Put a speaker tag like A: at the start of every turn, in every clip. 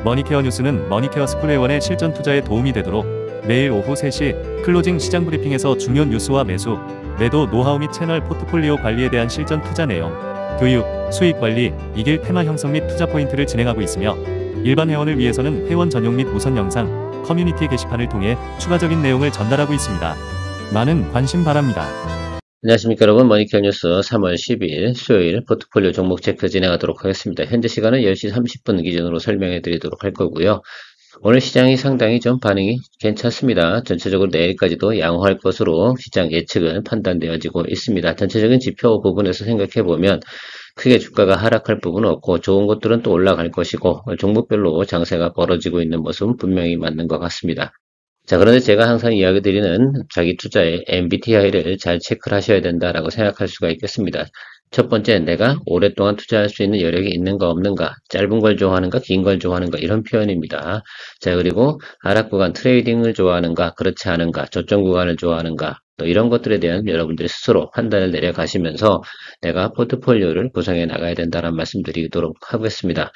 A: 머니케어 뉴스는 머니케어 스쿨회원의 실전 투자에 도움이 되도록 매일 오후 3시 클로징 시장 브리핑에서 중요 뉴스와 매수, 매도 노하우 및 채널 포트폴리오 관리에 대한 실전 투자 내용, 교육, 수익 관리, 이길 테마 형성 및 투자 포인트를 진행하고 있으며 일반 회원을 위해서는 회원 전용 및 우선 영상, 커뮤니티 게시판을 통해 추가적인 내용을 전달하고 있습니다. 많은 관심 바랍니다.
B: 안녕하십니까 여러분, 머니케어 뉴스 3월 10일 수요일 포트폴리오 종목 체크 진행하도록 하겠습니다. 현재 시간은 10시 30분 기준으로 설명해 드리도록 할 거고요. 오늘 시장이 상당히 좀 반응이 괜찮습니다. 전체적으로 내일까지도 양호할 것으로 시장 예측은 판단되어지고 있습니다. 전체적인 지표 부분에서 생각해 보면 크게 주가가 하락할 부분은 없고 좋은 것들은 또 올라갈 것이고 종목별로 장세가 벌어지고 있는 모습은 분명히 맞는 것 같습니다. 자, 그런데 제가 항상 이야기 드리는 자기 투자의 MBTI를 잘 체크를 하셔야 된다라고 생각할 수가 있겠습니다. 첫 번째, 내가 오랫동안 투자할 수 있는 여력이 있는가 없는가, 짧은 걸 좋아하는가, 긴 걸 좋아하는가, 이런 표현입니다. 자, 그리고 하락 구간 트레이딩을 좋아하는가, 그렇지 않은가, 저점 구간을 좋아하는가, 또 이런 것들에 대한 여러분들이 스스로 판단을 내려가시면서 내가 포트폴리오를 구성해 나가야 된다는 말씀 드리도록 하겠습니다.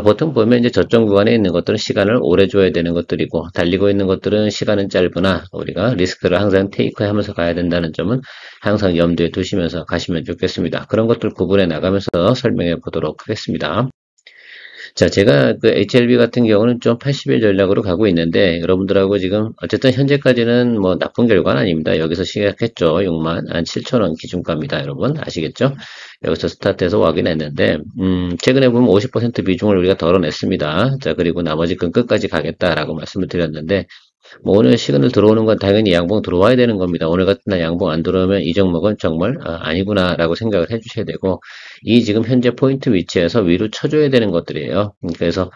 B: 보통 보면 이제 저점 구간에 있는 것들은 시간을 오래 줘야 되는 것들이고 달리고 있는 것들은 시간은 짧으나 우리가 리스크를 항상 테이크 하면서 가야 된다는 점은 항상 염두에 두시면서 가시면 좋겠습니다. 그런 것들 구분해 나가면서 설명해 보도록 하겠습니다. 자, 제가 그 HLB 같은 경우는 좀 80일 전략으로 가고 있는데 여러분들하고 지금 어쨌든 현재까지는 뭐 나쁜 결과는 아닙니다. 여기서 시작했죠. 67,000원 기준가입니다. 여러분 아시겠죠? 여기서 스타트해서 확인했는데 최근에 보면 50% 비중을 우리가 덜어냈습니다. 자, 그리고 나머지 건 끝까지 가겠다라고 말씀을 드렸는데 뭐 오늘 시그널 들어오는 건 당연히 양봉 들어와야 되는 겁니다. 오늘 같은 날 양봉 안 들어오면 이 종목은 정말 아니구나 라고 생각을 해주셔야 되고 이 지금 현재 포인트 위치에서 위로 쳐줘야 되는 것들이에요. 그래서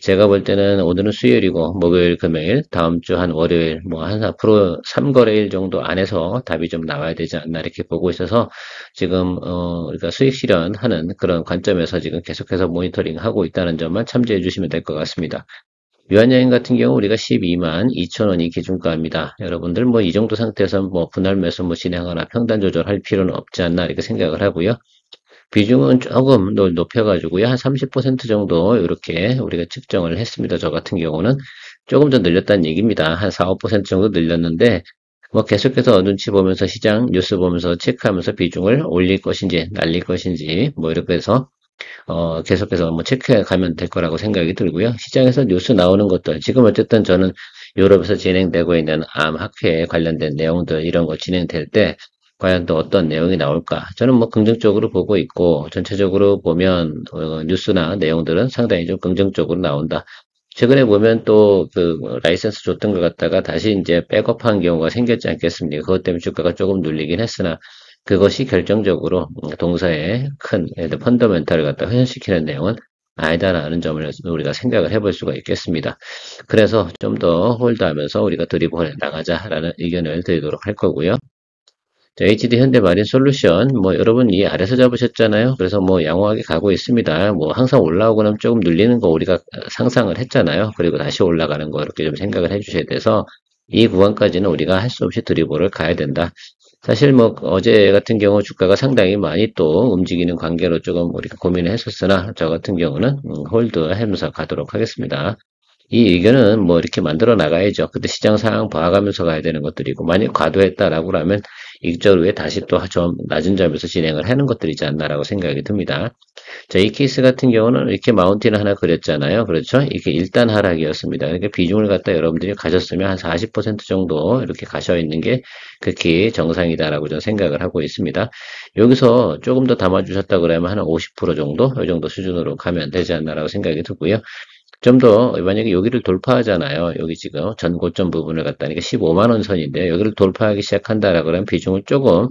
B: 제가 볼 때는 오늘은 수요일이고 목요일, 금요일, 다음 주 한 월요일 뭐 한 앞으로 3거래일 정도 안에서 답이 좀 나와야 되지 않나 이렇게 보고 있어서 지금 우리가 수익 실현하는 그런 관점에서 지금 계속해서 모니터링 하고 있다는 점만 참조해 주시면 될 것 같습니다. 유한여행 같은 경우 우리가 12만 2천원이 기준가입니다. 여러분들 뭐 이 정도 상태에서 뭐 분할 매수 뭐 진행하거나 평단 조절할 필요는 없지 않나 이렇게 생각을 하고요. 비중은 조금 높여가지고요. 한 30% 정도 이렇게 우리가 측정을 했습니다. 저 같은 경우는 조금 더 늘렸다는 얘기입니다. 한 4, 5% 정도 늘렸는데 뭐 계속해서 눈치 보면서 시장 뉴스 보면서 체크하면서 비중을 올릴 것인지 날릴 것인지 뭐 이렇게 해서 계속해서 뭐 체크해 가면 될 거라고 생각이 들고요. 시장에서 뉴스 나오는 것들, 지금 어쨌든 저는 유럽에서 진행되고 있는 암 학회에 관련된 내용들, 이런 거 진행될 때, 과연 또 어떤 내용이 나올까? 저는 뭐 긍정적으로 보고 있고, 전체적으로 보면, 뉴스나 내용들은 상당히 좀 긍정적으로 나온다. 최근에 보면 또 그 라이센스 줬던 것 같다가 다시 이제 백업한 경우가 생겼지 않겠습니까? 그것 때문에 주가가 조금 눌리긴 했으나, 그것이 결정적으로 동사의 큰 펀더멘탈을 갖다 회전시키는 내용은 아니다라는 점을 우리가 생각을 해볼 수가 있겠습니다. 그래서 좀 더 홀드하면서 우리가 드리블해 나가자라는 의견을 드리도록 할 거고요. 자, HD 현대마린 솔루션 뭐 여러분 이 아래서 잡으셨잖아요. 그래서 뭐 양호하게 가고 있습니다. 뭐 항상 올라오고 나면 조금 눌리는 거 우리가 상상을 했잖아요. 그리고 다시 올라가는 거 이렇게 좀 생각을 해주셔야 돼서 이 구간까지는 우리가 할 수 없이 드리블을 가야 된다. 사실 뭐 어제 같은 경우 주가가 상당히 많이 또 움직이는 관계로 조금 우리가 고민을 했었으나 저 같은 경우는 홀드 하면서 가도록 하겠습니다. 이 의견은 뭐 이렇게 만들어 나가야죠. 근데 시장 상황 봐가면서 가야 되는 것들이고 만약 과도했다라고 하면 일절 후에 다시 또 좀 낮은 점에서 진행을 하는 것들이지 않나라고 생각이 듭니다. 자, 이 케이스 같은 경우는 이렇게 마운틴을 하나 그렸잖아요. 그렇죠? 이게 1단 하락이었습니다. 그러니까 비중을 갖다 여러분들이 가졌으면 한 40% 정도 이렇게 가셔 있는 게 극히 정상이다라고 저는 생각을 하고 있습니다. 여기서 조금 더 담아주셨다 그러면 한 50% 정도? 이 정도 수준으로 가면 되지 않나라고 생각이 들고요. 좀 더 만약에 여기를 돌파하잖아요. 여기 지금 전고점 부분을 갖다니까 15만원 선인데 여기를 돌파하기 시작한다라고 하면 비중을 조금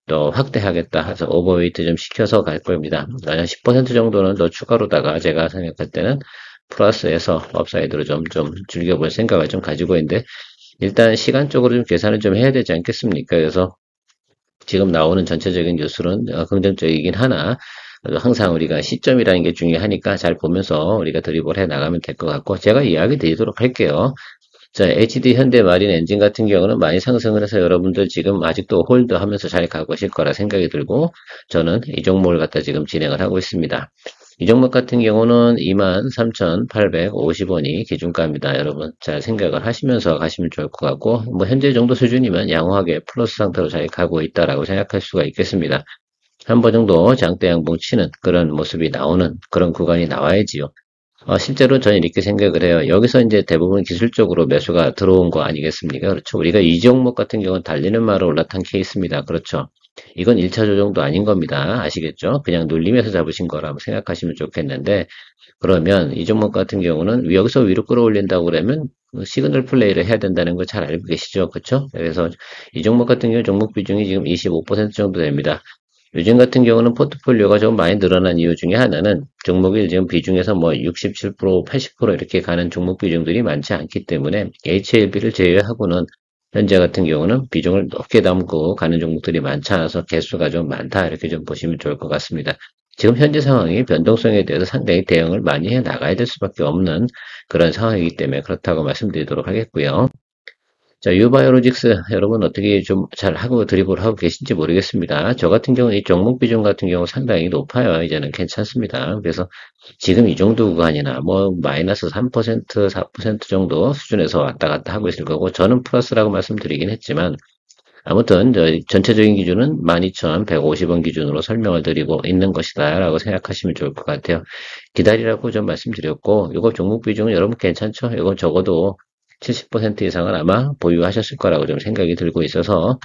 B: 더 확대하겠다 해서 오버웨이트 좀 시켜서 갈 겁니다. 한 10% 정도는 더 추가로다가 제가 생각할 때는 플러스해서 업사이드로 좀 즐겨볼 생각을 좀 가지고 있는데 일단 시간적으로 좀 계산을 좀 해야 되지 않겠습니까? 그래서 지금 나오는 전체적인 뉴스는 긍정적이긴 하나 항상 우리가 시점이라는 게 중요하니까 잘 보면서 우리가 드리블 해 나가면 될 것 같고 제가 이야기 드리도록 할게요. 자, HD 현대마린 엔진 같은 경우는 많이 상승을 해서 여러분들 지금 아직도 홀드 하면서 잘 가고 계실 거라 생각이 들고 저는 이 종목을 갖다 지금 진행을 하고 있습니다. 이 종목 같은 경우는 23,850원이 기준가입니다. 여러분 잘 생각을 하시면서 가시면 좋을 것 같고 뭐 현재 정도 수준이면 양호하게 플러스 상태로 잘 가고 있다라고 생각할 수가 있겠습니다. 한 번 정도 장대 양봉 치는 그런 모습이 나오는 그런 구간이 나와야지요. 실제로 저는 이렇게 생각을 해요. 여기서 이제 대부분 기술적으로 매수가 들어온 거 아니겠습니까? 그렇죠. 우리가 이 종목 같은 경우는 달리는 말을 올라탄 케이스입니다. 그렇죠. 이건 1차 조정도 아닌 겁니다. 아시겠죠? 그냥 눌림에서 잡으신 거라고 생각하시면 좋겠는데, 그러면 이 종목 같은 경우는 여기서 위로 끌어올린다고 그러면 시그널 플레이를 해야 된다는 걸 잘 알고 계시죠? 그렇죠? 그래서 이 종목 같은 경우 종목 비중이 지금 25% 정도 됩니다. 요즘 같은 경우는 포트폴리오가 좀 많이 늘어난 이유 중에 하나는 종목이 지금 비중에서 뭐 67%, 80% 이렇게 가는 종목 비중들이 많지 않기 때문에 HLB를 제외하고는 현재 같은 경우는 비중을 높게 담고 가는 종목들이 많지 않아서 개수가 좀 많다 이렇게 좀 보시면 좋을 것 같습니다. 지금 현재 상황이 변동성에 대해서 상당히 대응을 많이 해 나가야 될 수밖에 없는 그런 상황이기 때문에 그렇다고 말씀드리도록 하겠고요. 자, 유바이오로직스 여러분 어떻게 좀 잘 하고 드리블 하고 계신지 모르겠습니다. 저 같은 경우는 이 종목 비중 같은 경우 상당히 높아요. 이제는 괜찮습니다. 그래서 지금 이 정도 구간이나 뭐 마이너스 3%, 4% 정도 수준에서 왔다 갔다 하고 있을 거고 저는 플러스라고 말씀드리긴 했지만 아무튼 전체적인 기준은 12,150원 기준으로 설명을 드리고 있는 것이다 라고 생각하시면 좋을 것 같아요. 기다리라고 좀 말씀드렸고 이거 종목 비중은 여러분 괜찮죠? 이건 적어도 70% 이상은 아마 보유하셨을 거라고 좀 생각이 들고 있어서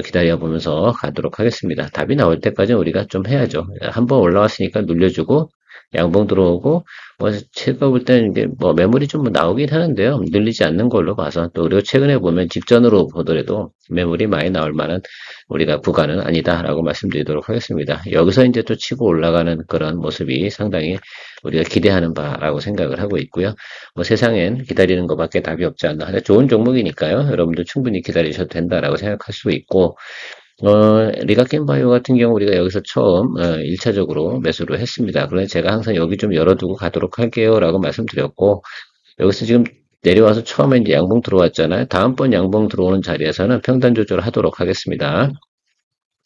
B: 기다려보면서 가도록 하겠습니다. 답이 나올 때까지 우리가 좀 해야죠. 한번 올라왔으니까 눌려주고 양봉 들어오고 뭐 제가 볼 때는 이게 뭐 매물이 좀 나오긴 하는데요. 늘리지 않는 걸로 봐서 또 그리고 최근에 보면 직전으로 보더라도 매물이 많이 나올 만한 우리가 구간은 아니다라고 말씀드리도록 하겠습니다. 여기서 이제 또 치고 올라가는 그런 모습이 상당히 우리가 기대하는 바라고 생각을 하고 있고요. 뭐 세상엔 기다리는 것밖에 답이 없지 않나. 근데 좋은 종목이니까요. 여러분들 충분히 기다리셔도 된다라고 생각할 수 있고 리가켄바이오 같은 경우 우리가 여기서 처음 1차적으로 매수를 했습니다. 그런데 제가 항상 여기 좀 열어두고 가도록 할게요 라고 말씀드렸고 여기서 지금 내려와서 처음에 이제 양봉 들어왔잖아요. 다음번 양봉 들어오는 자리에서는 평단 조절을 하도록 하겠습니다.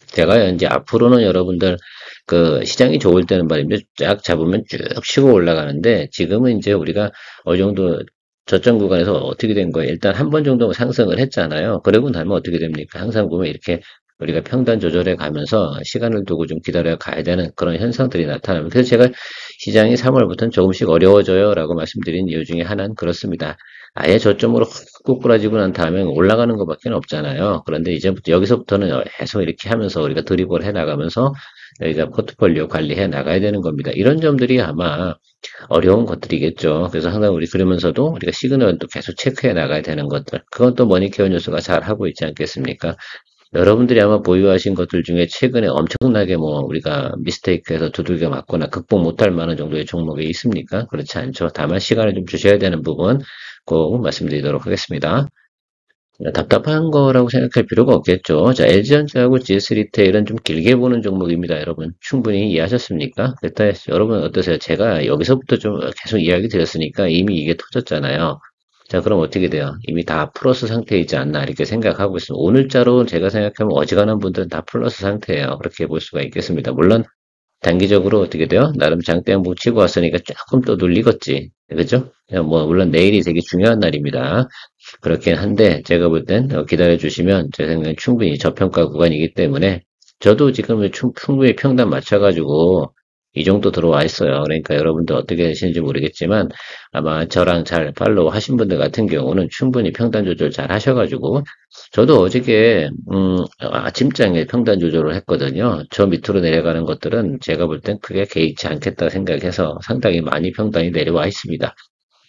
B: 제가 이제 앞으로는 여러분들 그 시장이 좋을 때는 말입니다. 쫙 잡으면 쭉 치고 올라가는데 지금은 이제 우리가 어느 정도 저점 구간에서 어떻게 된 거예요? 일단 한 번 정도 상승을 했잖아요. 그러고 나면 어떻게 됩니까? 항상 보면 이렇게 우리가 평단 조절해 가면서 시간을 두고 좀 기다려 가야 되는 그런 현상들이 나타납니다. 그래서 제가 시장이 3월부터는 조금씩 어려워져요 라고 말씀드린 이유 중에 하나는 그렇습니다. 아예 저점으로 훅 꼬꾸라지고 난 다음에 올라가는 것밖에 없잖아요. 그런데 이제부터 여기서부터는 계속 이렇게 하면서 우리가 드리블 해 나가면서 여기가 포트폴리오 관리해 나가야 되는 겁니다. 이런 점들이 아마 어려운 것들이겠죠. 그래서 항상 우리 그러면서도 우리가 시그널도 계속 체크해 나가야 되는 것들. 그건 또 머니케어 뉴스가 잘 하고 있지 않겠습니까? 여러분들이 아마 보유하신 것들 중에 최근에 엄청나게 뭐 우리가 미스테이크해서 두들겨 맞거나 극복 못할 만한 정도의 종목이 있습니까? 그렇지 않죠. 다만 시간을 좀 주셔야 되는 부분 꼭 말씀드리도록 하겠습니다. 답답한 거라고 생각할 필요가 없겠죠. 자, LG전자하고 GS리테일은 좀 길게 보는 종목입니다. 여러분 충분히 이해하셨습니까? 일단 여러분 어떠세요? 제가 여기서부터 좀 계속 이야기 드렸으니까 이미 이게 터졌잖아요. 자, 그럼 어떻게 돼요? 이미 다 플러스 상태이지 않나 이렇게 생각하고 있습니다. 오늘자로 제가 생각하면 어지간한 분들은 다 플러스 상태예요. 그렇게 볼 수가 있겠습니다. 물론 단기적으로 어떻게 돼요? 나름 장대양봉 치고 왔으니까 조금 또 눌리겠지. 그죠? 뭐 물론 내일이 되게 중요한 날입니다. 그렇긴 한데 제가 볼 땐 기다려 주시면 제 생각엔 충분히 저평가 구간이기 때문에 저도 지금 충분히 평단 맞춰가지고 이 정도 들어와 있어요. 그러니까 여러분들 어떻게 하시는지 모르겠지만 아마 저랑 잘 팔로우 하신 분들 같은 경우는 충분히 평단 조절 잘 하셔가지고 저도 어저께 아침장에 평단 조절을 했거든요. 저 밑으로 내려가는 것들은 제가 볼 땐 크게 개의치 않겠다 생각해서 상당히 많이 평단이 내려와 있습니다.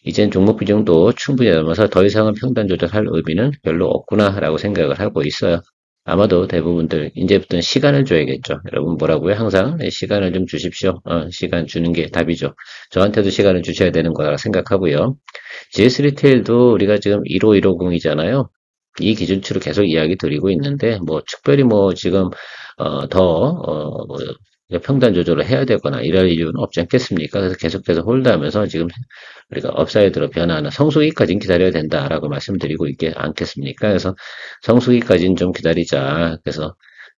B: 이젠 종목 비중도 충분히 넘어서 더 이상은 평단 조절할 의미는 별로 없구나라고 생각을 하고 있어요. 아마도 대부분들 이제부터는 시간을 줘야겠죠. 여러분 뭐라고요? 항상 시간을 좀 주십시오. 시간 주는 게 답이죠. 저한테도 시간을 주셔야 되는 거라 생각하고요. GS 리테일도 우리가 지금 15150이잖아요. 이 기준치로 계속 이야기 드리고 있는데 뭐 특별히 뭐 지금 뭐 평단 조절을 해야 되거나 이럴 이유는 없지 않겠습니까? 그래서 계속해서 홀드하면서 지금 우리가 업사이드로 변화하는 성수기까지는 기다려야 된다라고 말씀드리고 있지 않겠습니까? 그래서 성수기까지는 좀 기다리자. 그래서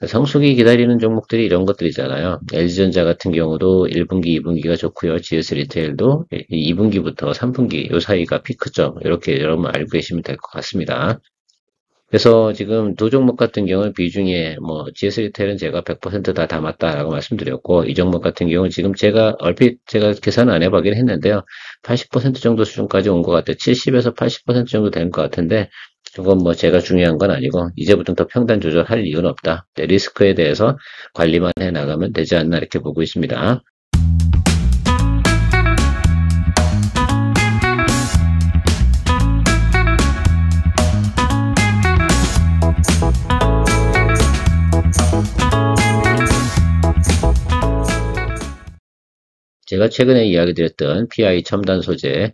B: 성수기 기다리는 종목들이 이런 것들이잖아요. LG전자 같은 경우도 1분기, 2분기가 좋고요. GS 리테일도 2분기부터 3분기 요 사이가 피크점. 이렇게 여러분 알고 계시면 될 것 같습니다. 그래서 지금 두 종목 같은 경우는 비중에 뭐 GS 리테일은 제가 100%다 담았다라고 말씀드렸고 이 종목 같은 경우는 지금 제가 얼핏 제가 계산을 안 해보긴 했는데요. 80% 정도 수준까지 온 것 같아요. 70에서 80% 정도 된 것 같은데 그건 뭐 제가 중요한 건 아니고 이제부터는 더 평단 조절할 이유는 없다. 리스크에 대해서 관리만 해 나가면 되지 않나 이렇게 보고 있습니다. 제가 최근에 이야기 드렸던 PI 첨단 소재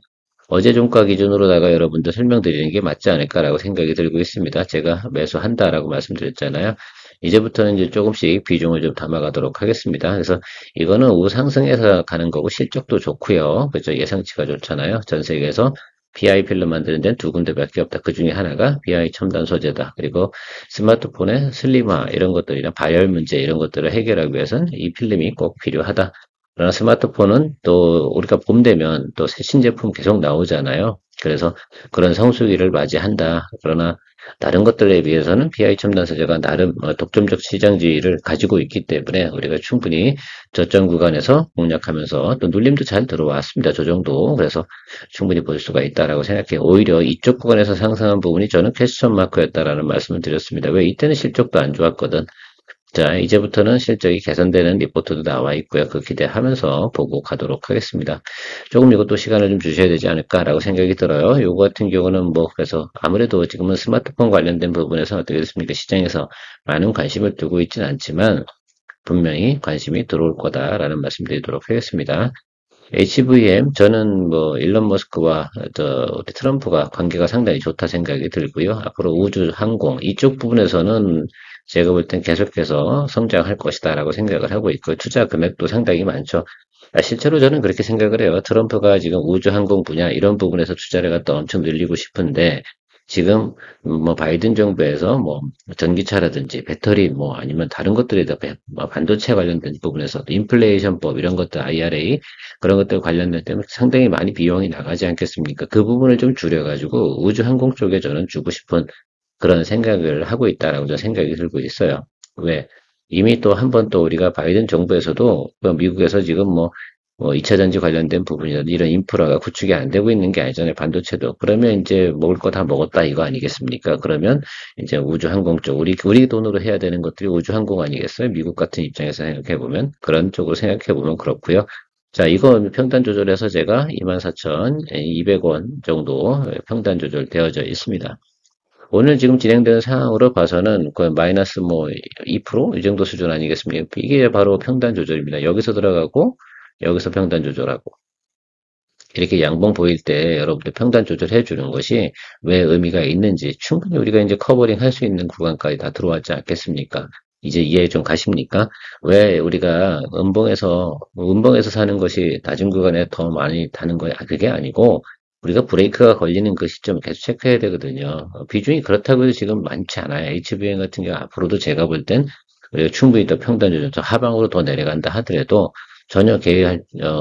B: 어제 종가 기준으로다가 여러분들 설명드리는 게 맞지 않을까라고 생각이 들고 있습니다. 제가 매수한다라고 말씀드렸잖아요. 이제부터는 이제 조금씩 비중을 좀 담아가도록 하겠습니다. 그래서 이거는 우상승해서 가는 거고 실적도 좋고요. 그죠? 예상치가 좋잖아요. 전 세계에서 PI 필름 만드는 데는 두 군데밖에 없다. 그 중에 하나가 PI 첨단 소재다. 그리고 스마트폰의 슬림화 이런 것들이나 발열 문제 이런 것들을 해결하기 위해서는 이 필름이 꼭 필요하다. 그러나 스마트폰은 또 우리가 봄 되면 또 새 신제품 계속 나오잖아요. 그래서 그런 성수기를 맞이한다. 그러나 다른 것들에 비해서는 PI 첨단 소재가 나름 독점적 시장 지위를 가지고 있기 때문에 우리가 충분히 저점 구간에서 공략하면서 또 눌림도 잘 들어왔습니다. 저 정도. 그래서 충분히 볼 수가 있다라고 생각해요. 오히려 이쪽 구간에서 상승한 부분이 저는 퀘스천 마크였다라는 말씀을 드렸습니다. 왜 이때는 실적도 안 좋았거든. 자, 이제부터는 실적이 개선되는 리포트도 나와 있고요. 그 기대하면서 보고 가도록 하겠습니다. 조금 이것도 시간을 좀 주셔야 되지 않을까라고 생각이 들어요. 요거 같은 경우는 뭐, 그래서 아무래도 지금은 스마트폰 관련된 부분에서 어떻게 됐습니까? 시장에서 많은 관심을 두고 있지는 않지만 분명히 관심이 들어올 거다라는 말씀 드리도록 하겠습니다. HVM, 저는 뭐, 일론 머스크와 우리 트럼프가 관계가 상당히 좋다 생각이 들고요. 앞으로 우주, 항공, 이쪽 부분에서는 제가 볼 땐 계속해서 성장할 것이다라고 생각을 하고 있고, 투자 금액도 상당히 많죠. 실제로 저는 그렇게 생각을 해요. 트럼프가 지금 우주, 항공 분야, 이런 부분에서 투자를 갖다 엄청 늘리고 싶은데, 지금 뭐 바이든 정부에서 뭐 전기차라든지 배터리 뭐 아니면 다른 것들에다 뭐 반도체 관련된 부분에서 인플레이션법 이런 것들 IRA 그런 것들 관련된 때문에 상당히 많이 비용이 나가지 않겠습니까? 그 부분을 좀 줄여가지고 우주 항공 쪽에 저는 주고 싶은 그런 생각을 하고 있다라고 저는 생각이 들고 있어요. 왜? 이미 또 한 번 또 우리가 바이든 정부에서도 미국에서 지금 뭐 2차 전지 관련된 부분이라든지 이런 인프라가 구축이 안 되고 있는 게 아니잖아요. 반도체도. 그러면 이제 먹을 거 다 먹었다 이거 아니겠습니까? 그러면 이제 우주항공 쪽, 우리 돈으로 해야 되는 것들이 우주항공 아니겠어요? 미국 같은 입장에서 생각해보면, 그런 쪽으로 생각해보면 그렇고요. 자, 이거 평단 조절해서 제가 24,200원 정도 평단 조절 되어져 있습니다. 오늘 지금 진행되는 상황으로 봐서는 그 마이너스 뭐 2%? 이 정도 수준 아니겠습니까? 이게 바로 평단 조절입니다. 여기서 들어가고, 여기서 평단 조절하고 이렇게 양봉 보일 때 여러분들 평단 조절해 주는 것이 왜 의미가 있는지 충분히 우리가 이제 커버링 할 수 있는 구간까지 다 들어왔지 않겠습니까? 이제 이해 좀 가십니까? 왜 우리가 음봉에서 사는 것이 낮은 구간에 더 많이 타는 거야? 그게 아니고 우리가 브레이크가 걸리는 그 시점을 계속 체크해야 되거든요. 비중이 그렇다고 해도 지금 많지 않아요. HVM 같은 경우 앞으로도 제가 볼 땐 우리가 충분히 더 평단 조절, 하방으로 더 내려간다 하더라도 전혀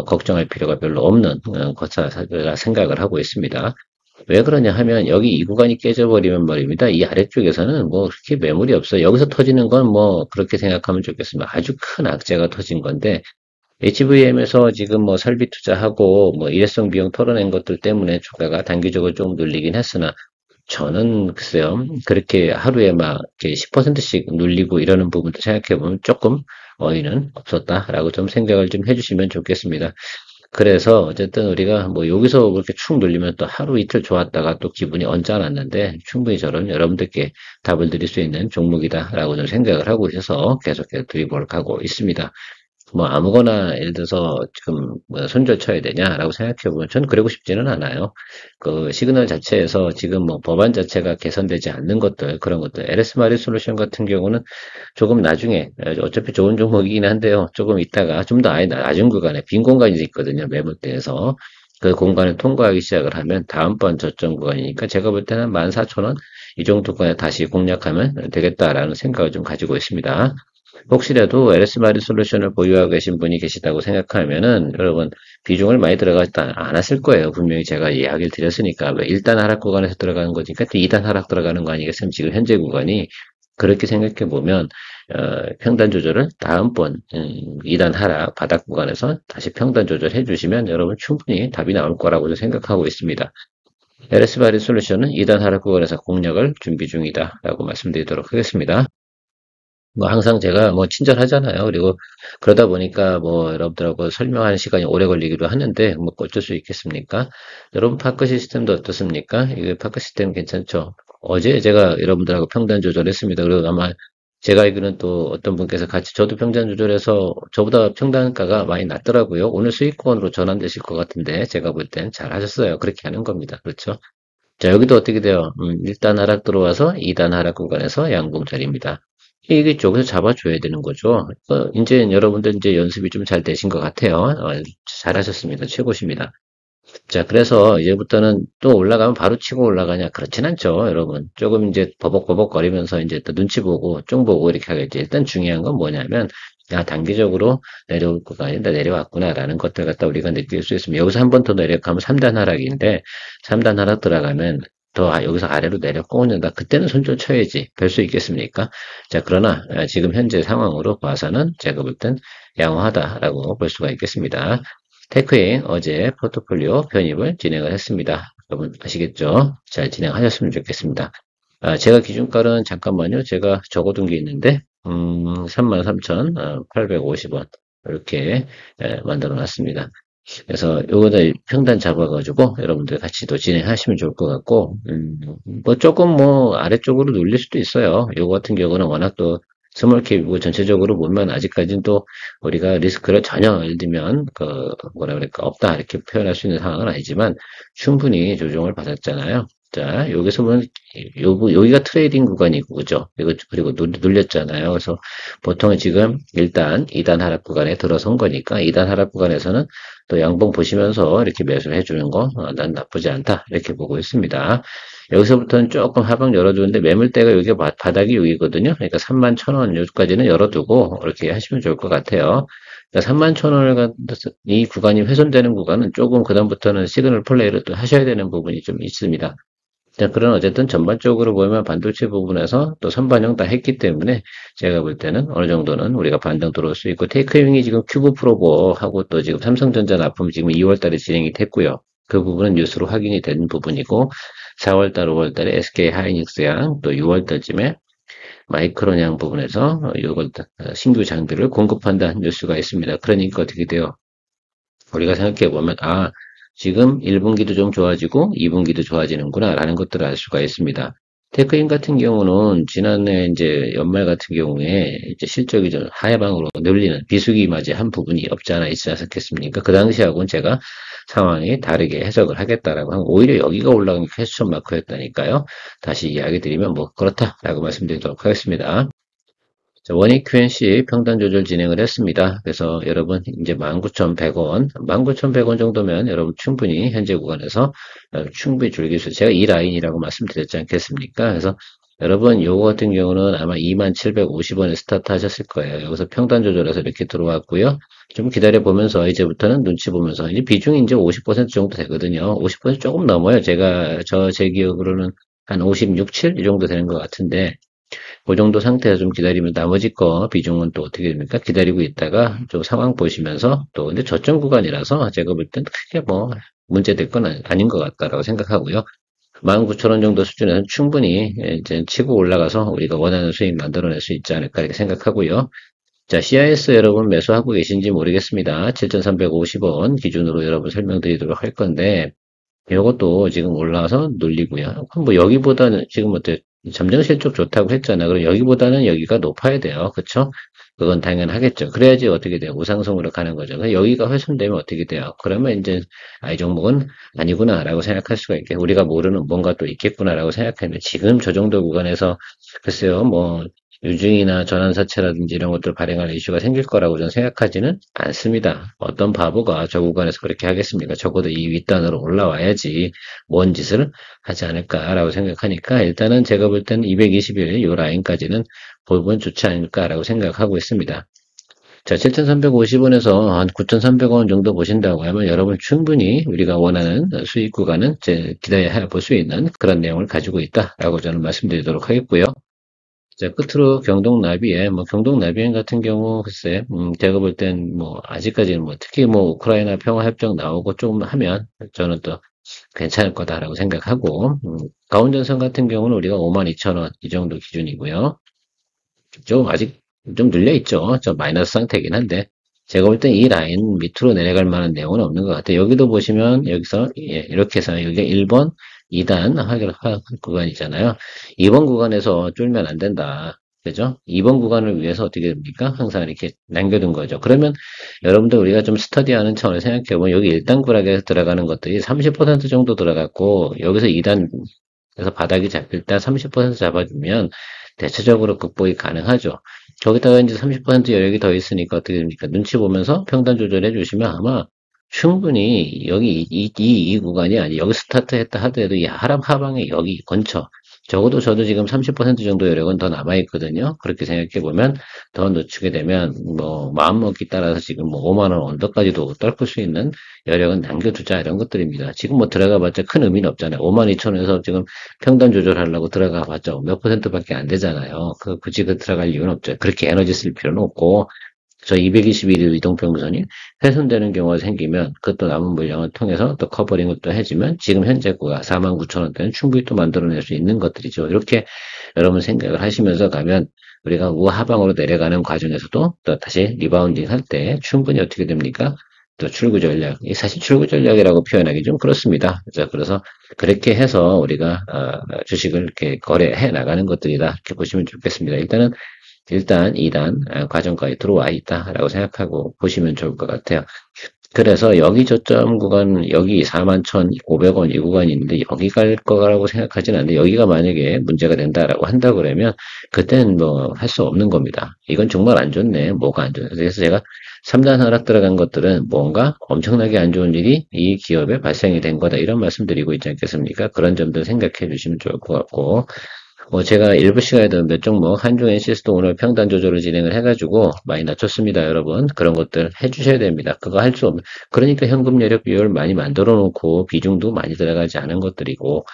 B: 걱정할 필요가 별로 없는 것이라 생각을 하고 있습니다. 왜 그러냐 하면 여기 이 구간이 깨져버리면 말입니다. 이 아래쪽에서는 뭐 그렇게 매물이 없어요. 여기서 터지는 건 뭐 그렇게 생각하면 좋겠습니다. 아주 큰 악재가 터진 건데 HVM에서 지금 뭐 설비 투자하고 뭐 일회성 비용 털어낸 것들 때문에 주가가 단기적으로 좀 눌리긴 했으나 저는 글쎄요, 그렇게 하루에 막 10%씩 눌리고 이러는 부분도 생각해보면 조금 어이는 없었다라고 좀 생각을 좀 해주시면 좋겠습니다. 그래서 어쨌든 우리가 뭐 여기서 그렇게 축 눌리면 또 하루 이틀 좋았다가 또 기분이 언짢았는데 충분히 저는 여러분들께 답을 드릴 수 있는 종목이다라고 좀 생각을 하고 있어서 계속해서 드리블 하고 있습니다. 뭐 아무거나 예를 들어서 지금 뭐 손절 쳐야 되냐라고 생각해보면 저는 그러고 싶지는 않아요. 그 시그널 자체에서 지금 뭐 법안 자체가 개선되지 않는 것들 그런 것들 LS 마리 솔루션 같은 경우는 조금 나중에 어차피 좋은 종목이긴 한데요. 조금 있다가 좀 더 아예 낮은 구간에 빈 공간이 있거든요. 매물대에서 그 공간을 통과하기 시작을 하면 다음번 저점 구간이니까 제가 볼 때는 14,000원 이 정도까지 다시 공략하면 되겠다라는 생각을 좀 가지고 있습니다. 혹시라도 LS 마린 솔루션을 보유하고 계신 분이 계시다고 생각하면은 여러분 비중을 많이 들어가지 않았을 거예요. 분명히 제가 이야기를 드렸으니까 왜 1단 하락 구간에서 들어가는 거니까 또 2단 하락 들어가는 거 아니겠습니까? 지금 현재 구간이 그렇게 생각해 보면 평단 조절을 다음번 2단 하락 바닥 구간에서 다시 평단 조절해 주시면 여러분 충분히 답이 나올 거라고 생각하고 있습니다. LS 마린 솔루션은 2단 하락 구간에서 공략을 준비 중이다라고 말씀드리도록 하겠습니다. 뭐 항상 제가 뭐 친절하잖아요. 그리고 그러다 보니까 뭐 여러분들하고 설명하는 시간이 오래 걸리기도 하는데 뭐 어쩔 수 있겠습니까? 여러분 파크 시스템도 어떻습니까? 이게 파크 시스템 괜찮죠? 어제 제가 여러분들하고 평단 조절했습니다. 그리고 아마 제가 알기로는 또 어떤 분께서 같이 저도 평단 조절해서 저보다 평단가가 많이 낮더라고요. 오늘 수익권으로 전환되실 것 같은데 제가 볼 땐 잘 하셨어요. 그렇게 하는 겁니다. 그렇죠? 자, 여기도 어떻게 돼요? 1단 하락 들어와서 2단 하락 구간에서 양봉 자리입니다. 이게 쪽에서 잡아줘야 되는 거죠. 이제 여러분들 이제 연습이 좀 잘 되신 것 같아요. 잘하셨습니다. 최고십니다. 자, 그래서 이제부터는 또 올라가면 바로 치고 올라가냐? 그렇진 않죠, 여러분. 조금 이제 버벅버벅거리면서 이제 또 눈치 보고, 쫑 보고 이렇게 하겠지. 일단 중요한 건 뭐냐면, 단기적으로 내려올 거가 아니다, 내려왔구나라는 것들 갖다 우리가 느낄 수 있습니다. 여기서 한 번 더 내려가면 3단 하락인데, 3단 하락 들어가면 여기서 아래로 내려 꽂는다. 그때는 손절 쳐야지. 별 수 있겠습니까? 자, 그러나 지금 현재 상황으로 봐서는 제가 볼 땐 양호하다라고 볼 수가 있겠습니다. 테크인 어제 포트폴리오 편입을 진행을 했습니다. 여러분 아시겠죠? 잘 진행하셨으면 좋겠습니다. 제가 기준가는 잠깐만요. 제가 적어둔 게 있는데 33,850원 이렇게 만들어 놨습니다. 그래서 요거다 평단 잡아가지고 여러분들 같이 또 진행하시면 좋을 것 같고 뭐 조금 뭐 아래쪽으로 눌릴 수도 있어요. 요거 같은 경우는 워낙 또 스몰캡이고 전체적으로 보면 아직까지는 또 우리가 리스크를 전혀 예를 들면 뭐라 그럴까 없다 이렇게 표현할 수 있는 상황은 아니지만 충분히 조정을 받았잖아요. 자, 여기서 보면 여기가 트레이딩 구간이고 그죠? 그리고 눌렸잖아요. 그래서 보통은 지금 일단 2단 하락 구간에 들어선 거니까 2단 하락 구간에서는 또 양봉 보시면서 이렇게 매수를 해주는 거 난 나쁘지 않다 이렇게 보고 있습니다. 여기서부터는 조금 하방 열어두는데 매물대가 여기 바닥이 여기거든요. 그러니까 31,000원 여기까지는 열어두고 이렇게 하시면 좋을 것 같아요. 그러니까 31,000원을 이 구간이 훼손되는 구간은 조금 그다음부터는 시그널 플레이를 또 하셔야 되는 부분이 좀 있습니다. 자, 그런 어쨌든 전반적으로 보면 반도체 부분에서 또 선반영 다 했기 때문에 제가 볼 때는 어느 정도는 우리가 반등 들어올 수 있고 테이크윙이 지금 큐브 프로보하고 또 지금 삼성전자 납품 지금 2월 달에 진행이 됐고요. 그 부분은 뉴스로 확인이 된 부분이고 4월 달, 5월 달에 SK 하이닉스양 또 6월 달쯤에 마이크론양 부분에서 이걸 신규 장비를 공급한다는 뉴스가 있습니다. 그러니까 어떻게 돼요? 우리가 생각해 보면 지금 1분기도 좀 좋아지고 2분기도 좋아지는구나 라는 것들을 알 수가 있습니다. 테크인 같은 경우는 지난해 이제 연말 같은 경우에 이제 실적이 좀 하향으로 늘리는 비수기 맞이한 부분이 없지 않아 있지 않았겠습니까? 그 당시하고는 제가 상황이 다르게 해석을 하겠다라고 하고 오히려 여기가 올라간 게 퀘스천 마크였다니까요. 다시 이야기 드리면 뭐 그렇다라고 말씀드리도록 하겠습니다. 자, 원익 QNC 평단 조절 진행을 했습니다. 그래서 여러분 이제 19,100원, 19,100원 정도면 여러분 충분히 현재 구간에서 충분히 즐길 수 제가 이 라인이라고 말씀드렸지 않겠습니까? 그래서 여러분 요거 같은 경우는 아마 2750원에 스타트 하셨을 거예요. 여기서 평단 조절해서 이렇게 들어왔고요. 좀 기다려 보면서 이제부터는 눈치 보면서 이제 비중이 이제 50% 정도 되거든요. 50% 조금 넘어요. 제 기억으로는 한 56, 7 이 정도 되는 것 같은데 그 정도 상태에서 좀 기다리면 나머지 거 비중은 또 어떻게 됩니까? 기다리고 있다가 좀 상황 보시면서 또 근데 저점 구간이라서 제가 볼 땐 크게 뭐 문제될 건 아닌 것 같다라고 생각하고요. 19,000원 정도 수준에서는 충분히 이제 치고 올라가서 우리가 원하는 수익 만들어낼 수 있지 않을까 이렇게 생각하고요. 자, CIS 여러분 매수하고 계신지 모르겠습니다. 7,350원 기준으로 여러분 설명드리도록 할 건데 이것도 지금 올라와서 눌리고요. 뭐 여기보다는 지금 어때 잠정 실적 좋다고 했잖아. 그럼 여기보다는 여기가 높아야 돼요. 그쵸? 그건 당연하겠죠. 그래야지 어떻게 돼요? 우상승으로 가는 거죠. 여기가 훼손되면 어떻게 돼요? 그러면 이제 이 종목은 아니구나라고 생각할 수가 있게 우리가 모르는 뭔가 또 있겠구나라고 생각하면 지금 저 정도 구간에서 글쎄요, 뭐 유증이나 전환사채라든지 이런 것들 발행할 이슈가 생길 거라고 저는 생각하지는 않습니다. 어떤 바보가 저 구간에서 그렇게 하겠습니까? 적어도 이 윗단으로 올라와야지 뭔 짓을 하지 않을까라고 생각하니까 일단은 제가 볼 때는 221 이 라인까지는 보면 좋지 않을까라고 생각하고 있습니다. 자, 7,350원에서 한 9,300원 정도 보신다고 하면 여러분 충분히 우리가 원하는 수익 구간은 이제 기대해 볼 수 있는 그런 내용을 가지고 있다라고 저는 말씀드리도록 하겠고요. 자, 끝으로 경동나비에, 경동나비엔 같은 경우, 글쎄, 제가 볼 땐 아직까지는 특히 우크라이나 평화협정 나오고 좀 하면 저는 또 괜찮을 거다라고 생각하고, 가온전선 같은 경우는 우리가 52,000원, 이 정도 기준이고요. 아직 좀 눌려있죠. 좀 마이너스 상태이긴 한데, 제가 볼 땐 이 라인 밑으로 내려갈 만한 내용은 없는 것 같아요. 여기도 보시면, 여기서, 이렇게 해서, 여기가 1번, 2단 구간이잖아요. 2번 구간에서 쫄면 안 된다. 그죠? 2번 구간을 위해서 어떻게 됩니까? 항상 이렇게 남겨둔 거죠. 그러면 여러분들 우리가 좀 스터디하는 차원을 생각해보면 여기 1단 구락에서 들어가는 것들이 30% 정도 들어갔고, 여기서 2단에서 바닥이 잡힐 때 30% 잡아주면 대체적으로 극복이 가능하죠. 거기다가 이제 30% 여력이 더 있으니까 어떻게 됩니까? 눈치 보면서 평단 조절해 주시면 아마 충분히 여기 이 구간이 아니 여기 스타트 했다 하더라도 이 하방에 여기 근처 적어도 저도 지금 30% 정도 여력은 더 남아 있거든요. 그렇게 생각해 보면 더 늦추게 되면 마음먹기 따라서 지금 5만 원 언더까지도 떨굴 수 있는 여력은 남겨두자 이런 것들입니다. 지금 들어가 봤자 큰 의미는 없잖아요. 52,000원에서 지금 평단 조절하려고 들어가 봤자 몇 %밖에 안 되잖아요. 굳이 들어갈 이유는 없죠. 그렇게 에너지 쓸 필요는 없고 저 221일 이동평균선이 훼손되는 경우가 생기면 그것도 남은 물량을 통해서 또 커버링을 또 해주면 지금 현재가 49,000원대는 충분히 또 만들어낼 수 있는 것들이죠. 이렇게 여러분 생각을 하시면서 가면 우리가 우하방으로 내려가는 과정에서도 또 다시 리바운딩 할 때 충분히 어떻게 됩니까? 또 출구 전략. 사실 출구 전략이라고 표현하기 좀 그렇습니다. 그래서 그렇게 해서 우리가 주식을 이렇게 거래해 나가는 것들이다. 이렇게 보시면 좋겠습니다. 일단 2단 과정까지 들어와 있다라고 생각하고 보시면 좋을 것 같아요. 그래서 여기 저점 구간, 여기 41,500원 이 구간이 있는데 여기 갈 거라고 생각하지는 않는데 여기가 만약에 문제가 된다라고 한다 그러면 그땐 할 수 없는 겁니다. 이건 정말 안 좋네. 뭐가 안 좋네. 그래서 제가 3단 하락 들어간 것들은 뭔가 엄청나게 안 좋은 일이 이 기업에 발생이 된 거다. 이런 말씀 드리고 있지 않겠습니까? 그런 점들 생각해 주시면 좋을 것 같고 제가 일부 시간에도 몇 종목, 한중 NCS도 오늘 평단 조절을 진행을 해가지고 많이 낮췄습니다, 여러분. 그런 것들 해주셔야 됩니다. 그거 할 수 없는, 그러니까 현금 여력 비율 많이 만들어 놓고 비중도 많이 들어가지 않은 것들이고,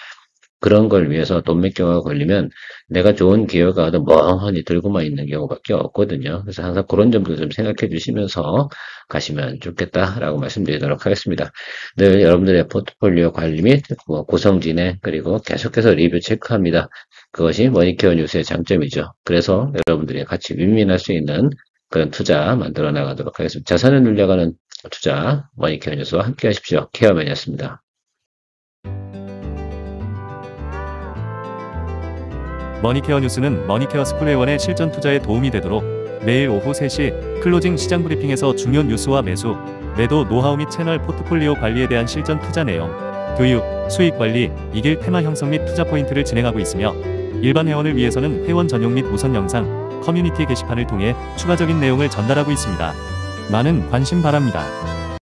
B: 그런 걸 위해서 돈 몇 개가 걸리면 내가 좋은 기회가 멍하니 들고만 있는 경우밖에 없거든요. 그래서 항상 그런 점도 좀 생각해 주시면서 가시면 좋겠다라고 말씀드리도록 하겠습니다. 늘 여러분들의 포트폴리오 관리 및 구성 진행 그리고 계속해서 리뷰 체크합니다. 그것이 머니케어 뉴스의 장점이죠. 그래서 여러분들이 같이 윈윈할 수 있는 그런 투자 만들어 나가도록 하겠습니다. 자산을 늘려가는 투자 머니케어 뉴스와 함께 하십시오. 케어맨이었습니다.
A: 머니케어 뉴스는 머니케어 스쿨회원의 실전 투자에 도움이 되도록 매일 오후 3시 클로징 시장 브리핑에서 중요 뉴스와 매수, 매도 노하우 및 채널 포트폴리오 관리에 대한 실전 투자 내용, 교육, 수익 관리, 이길 테마 형성 및 투자 포인트를 진행하고 있으며 일반 회원을 위해서는 회원 전용 및 우선 영상, 커뮤니티 게시판을 통해 추가적인 내용을 전달하고 있습니다. 많은 관심 바랍니다.